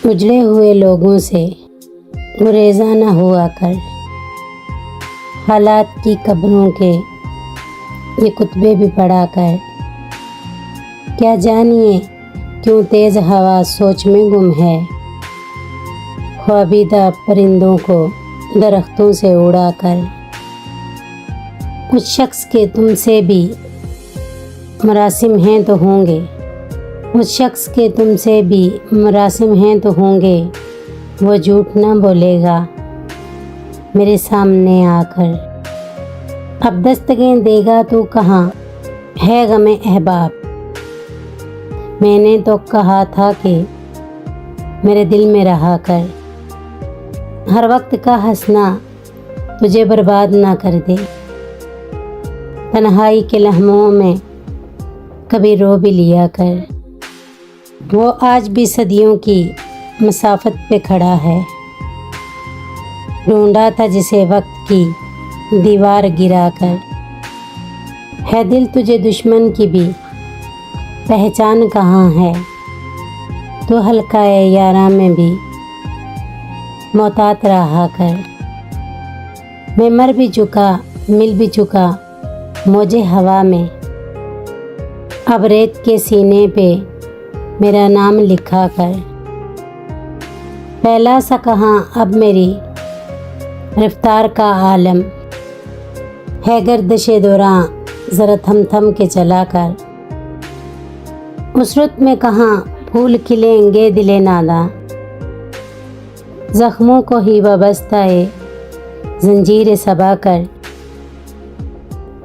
उजड़े हुए लोगों से गुरेज़ा न हुआ कर। हालात की कब्रों के ये कुतबे भी पढ़ा कर। क्या जानिए क्यों तेज़ हवा सोच में गुम है। ख्वाबीदा परिंदों को दरख्तों से उड़ा कर। उस शख्स के तुमसे भी मरासिम हैं तो होंगे। उस शख्स के तुमसे भी मरासिम हैं तो होंगे। वो झूठ न बोलेगा मेरे सामने आकर। अब दस्तकें देगा तू कहाँ है गमे अहबाब। मैंने तो कहा था कि मेरे दिल में रहा कर। हर वक्त का हंसना तुझे बर्बाद ना कर दे। तन्हाई के लम्हों में कभी रो भी लिया कर। वो आज भी सदियों की मसाफत पे खड़ा है। ढूंढा था जिसे वक्त की दीवार गिरा कर। है दिल तुझे दुश्मन की भी पहचान कहाँ है। तो हल्का यारा में भी मोहतात रहा कर। मैं मर भी चुका मिल भी चुका मौजे हवा में। अब रेत के सीने पे मेरा नाम लिखा कर। पहला सा कहाँ अब मेरी रफ्तार का आलम है। गर्दिशे दौरां ज़रा थम थम के चला कर। उस रुत में कहाँ फूल खिलेंगे दिले नादा। ज़ख्मों को ही वाबस्ता है जंजीर सबा कर।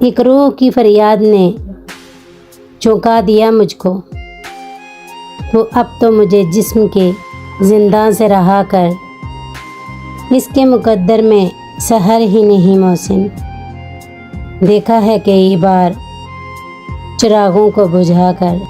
एक रूह की फरियाद ने चौंका दिया मुझको। तो अब तो मुझे जिस्म के जिंदा से रहा कर। इसके मुकद्दर में सहर ही नहीं मोहसिन। देखा है कई बार चिरागों को बुझा कर।